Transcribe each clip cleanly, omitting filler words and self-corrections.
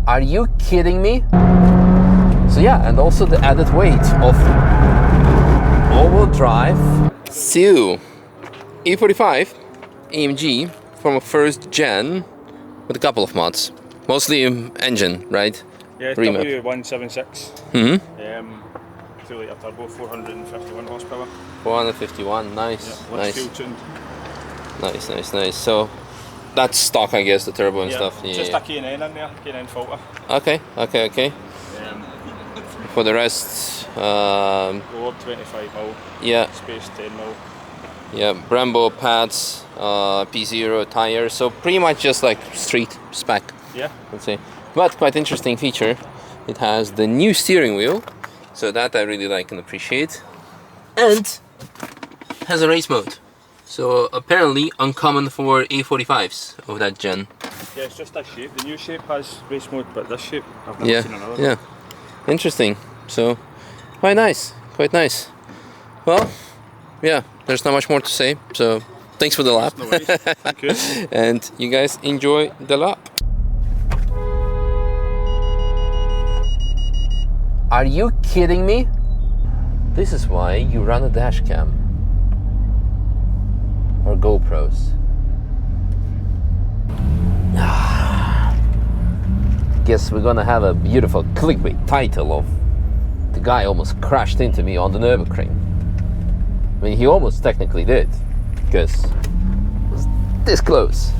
Are you kidding me? So yeah, and also the added weight of all-wheel drive. So, A45 AMG from a first gen with a couple of mods. Mostly engine, right? Yeah, it's W176. 2-litre turbo, 451 horsepower. 451, nice. Yeah, nice. fuel tuned. Nice. So that's stock, I guess, the turbo and stuff. Yeah, just a K&N in there, K&N filter. Okay. For the rest, Lower 25mm. Yeah. Space 10mm. Yeah, Brembo pads, P0 tires, so pretty much just like street spec. Yeah. Let's say. But quite interesting feature. It has the new steering wheel, so that I really like and appreciate. And has a race mode. So apparently uncommon for A45s of that gen. Yeah, it's just that shape. The new shape has race mode, but this shape, I've never seen another one. Yeah. Interesting. So quite nice. Well, yeah, there's not much more to say. So thanks for the lap. No worries. Thank you. And you guys enjoy the lap. Are you kidding me? This is why you run a dash cam or GoPros. Guess we're gonna have a beautiful clickbait title of the guy almost crashed into me on the Nürburgring. I mean, he almost technically did, because it was this close.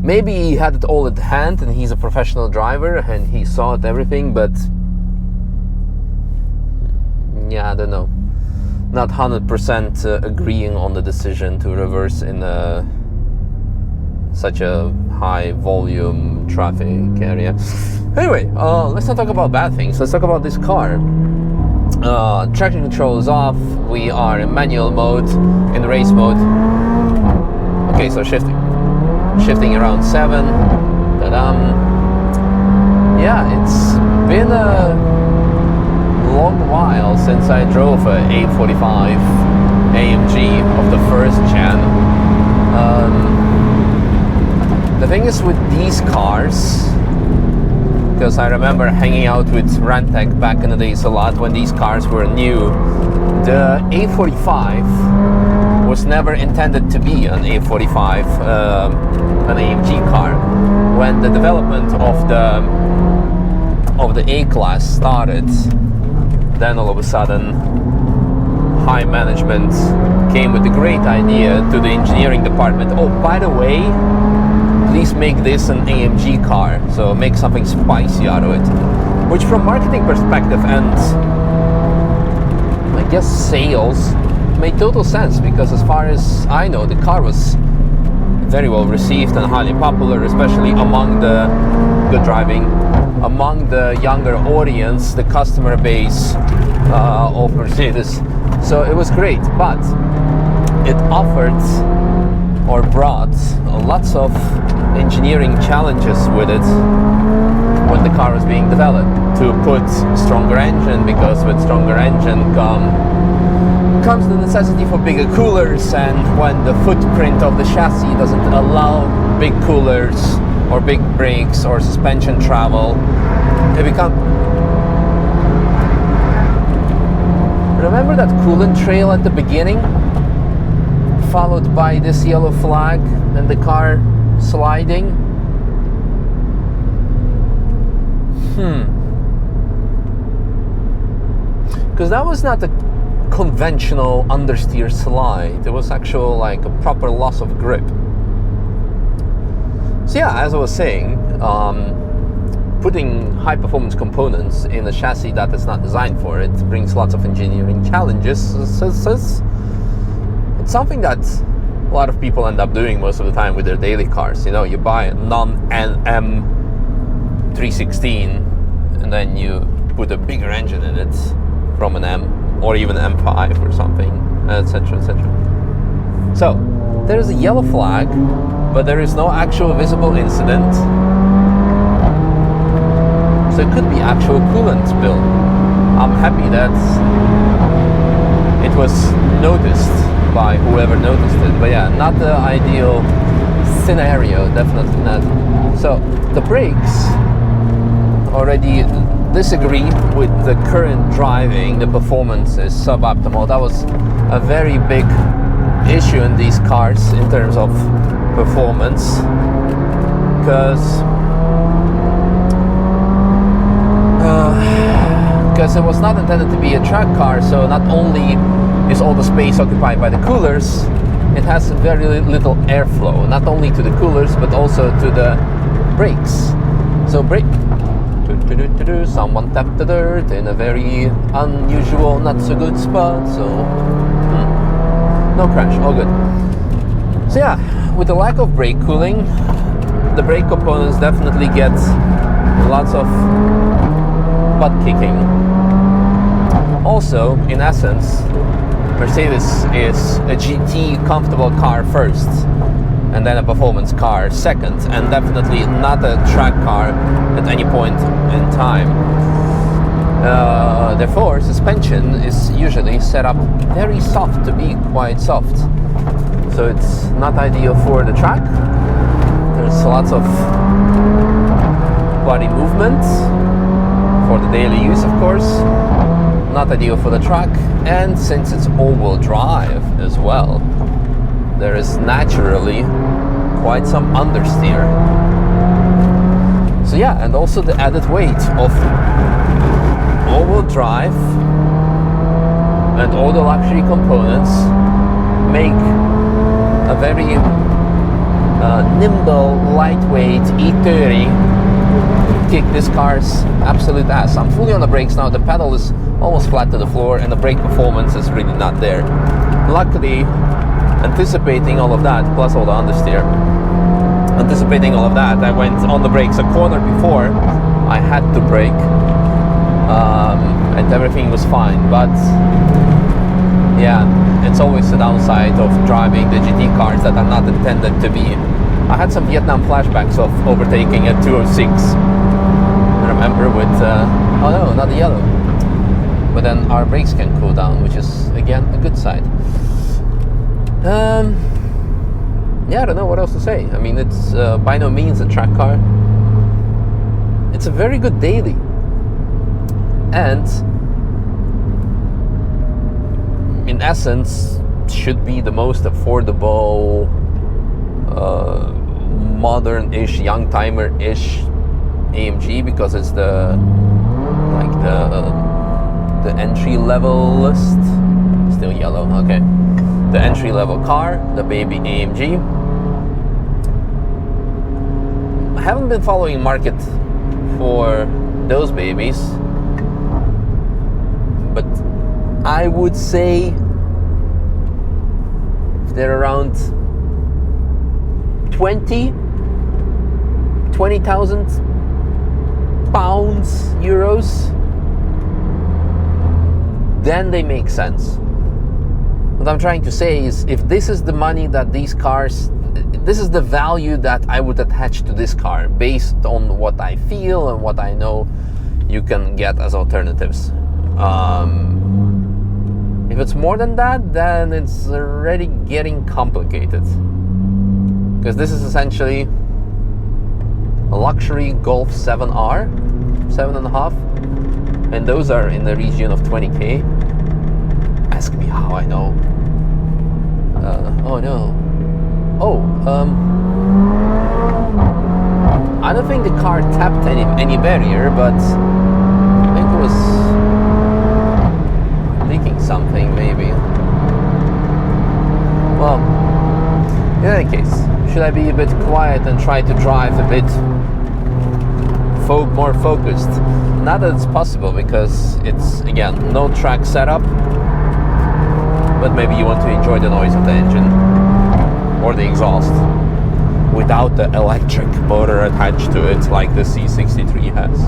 Maybe he had it all at hand and he's a professional driver and he saw it everything, but yeah, I don't know. Not 100% agreeing on the decision to reverse in such a high volume traffic area. Anyway, let's not talk about bad things. Let's talk about this car. Traction control is off. We are in manual mode, in race mode. Okay, so shifting around 7. Yeah, it's been a long while since I drove a A45 AMG of the first gen. The thing is with these cars, because I remember hanging out with Rantec back in the days a lot when these cars were new, the A45 was never intended to be an A45, an AMG car. When the development of the A-Class started, then all of a sudden high management came with a great idea to the engineering department. Oh, by the way, please make this an AMG car, so make something spicy out of it. Which from marketing perspective and I guess sales made total sense, because as far as I know, the car was very well received and highly popular, especially among the good driving, among the younger audience, the customer base of Mercedes. So it was great, but it offered or brought lots of engineering challenges with it when the car was being developed, to put stronger engine, because with stronger engine comes the necessity for bigger coolers, and when the footprint of the chassis doesn't allow big coolers or big brakes or suspension travel, it becomes... Remember that coolant trail at the beginning? Followed by this yellow flag and the car sliding? Because that was not a conventional understeer slide. It was actual like a proper loss of grip. So yeah, as I was saying, putting high performance components in a chassis that is not designed for it brings lots of engineering challenges. It's something that a lot of people end up doing most of the time with their daily cars. You know, you buy a non-M 316 and then you put a bigger engine in it from an M or even M5 or something, etc, etc. So there is a yellow flag, but there is no actual visible incident. So it could be actual coolant spill. I'm happy that it was noticed by whoever noticed it, but yeah, not the ideal scenario, definitely not. So the brakes already disagree with the current driving. The performance is suboptimal. That was a very big issue in these cars in terms of performance, because it was not intended to be a track car. So not only is all the space occupied by the coolers, it has very little airflow, not only to the coolers but also to the brakes. So someone tapped the dirt in a very unusual, not so good spot. So no crash, all good. So yeah, with the lack of brake cooling, the brake components definitely get lots of butt kicking. Also, in essence, Mercedes is a GT comfortable car first, and then a performance car second, and definitely not a track car at any point in time. Therefore, suspension is usually set up very soft to be quite soft. So it's not ideal for the track. There's lots of body movement for the daily use, of course. Not ideal for the track, and since it's all-wheel drive as well, there is naturally quite some understeer. So yeah, and also the added weight of all-wheel drive and all the luxury components make a very nimble, lightweight E30 kick this car's absolute ass. I'm fully on the brakes now. The pedal is almost flat to the floor, and the brake performance is really not there. Luckily, anticipating all of that, plus all the understeer, anticipating all of that, I went on the brakes a corner before I had to brake, and everything was fine. But yeah, it's always the downside of driving the GT cars that are not intended to be. I had some Vietnam flashbacks of overtaking at 206. I remember with, oh no, not the yellow. But then our brakes can cool down, which is again a good side. Yeah, I don't know what else to say. I mean, it's by no means a track car. It's a very good daily, and in essence should be the most affordable, modern-ish, young-timer-ish AMG, because it's the entry-level list. Still yellow, okay. The entry-level car, the baby AMG. I haven't been following market for those babies, but I would say if they're around 20,000 pounds, euros, then they make sense. What I'm trying to say is, if this is the money that these cars, this is the value that I would attach to this car based on what I feel and what I know you can get as alternatives. If it's more than that, then it's already getting complicated, because this is essentially a luxury Golf 7R, 7.5, and those are in the region of 20k. Ask me how I know. Oh no. I don't think the car tapped any barrier, but I think it was leaking something, maybe. Well, in any case, should I be a bit quiet and try to drive a bit more focused? Not that it's possible, because it's, again, no track setup, but maybe you want to enjoy the noise of the engine or the exhaust without the electric motor attached to it like the C63 has.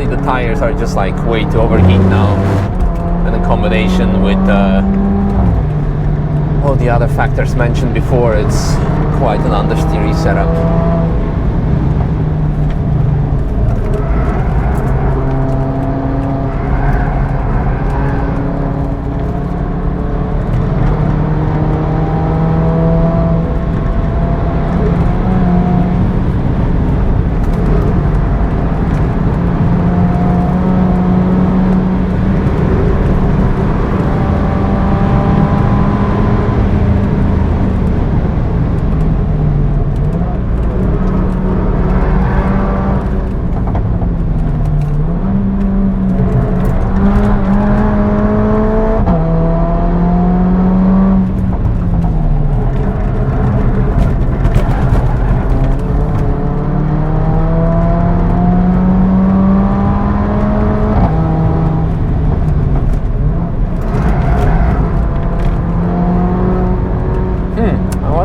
Apparently the tires are just like way too overheat now, in combination with all the other factors mentioned before. It's quite an understeery setup.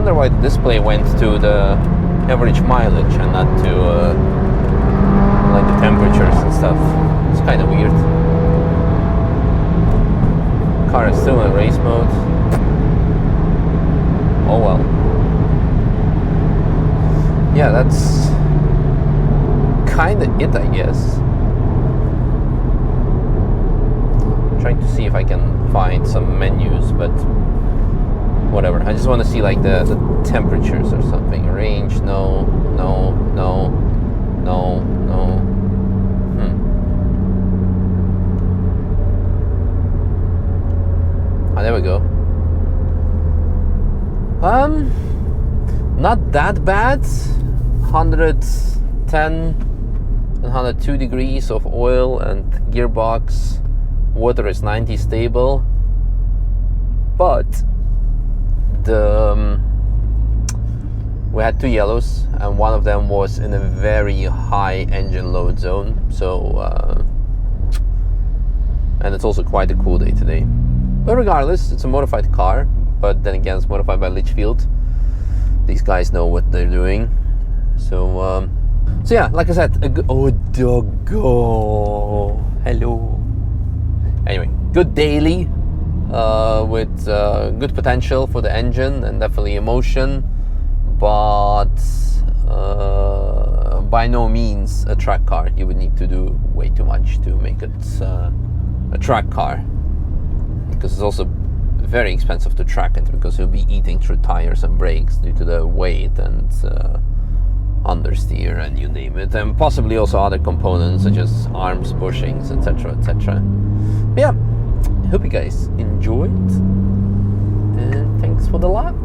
Why the display went to the average mileage and not to like the temperatures and stuff. It's kind of weird. Car is still in race mode. Oh well. Yeah, that's kind of it, I guess. Trying to see if I can find some menus, but whatever. I just want to see like the temperatures or something. Range, no. Ah, there we go. Not that bad. 110 and 102 degrees of oil and gearbox. Water is 90 stable. But we had two yellows, and one of them was in a very high engine load zone. So, and it's also quite a cool day today. But regardless, it's a modified car. But then again, it's modified by Litchfield. These guys know what they're doing. So, so yeah, like I said, oh doggo, hello. Anyway, good daily. With good potential for the engine and definitely emotion, but by no means a track car. You would need to do way too much to make it a track car, because it's also very expensive to track it, because you'll be eating through tires and brakes due to the weight and understeer and you name it, and possibly also other components such as arms, bushings, etc, etc. Yeah, hope you guys enjoyed, and thanks for the lap.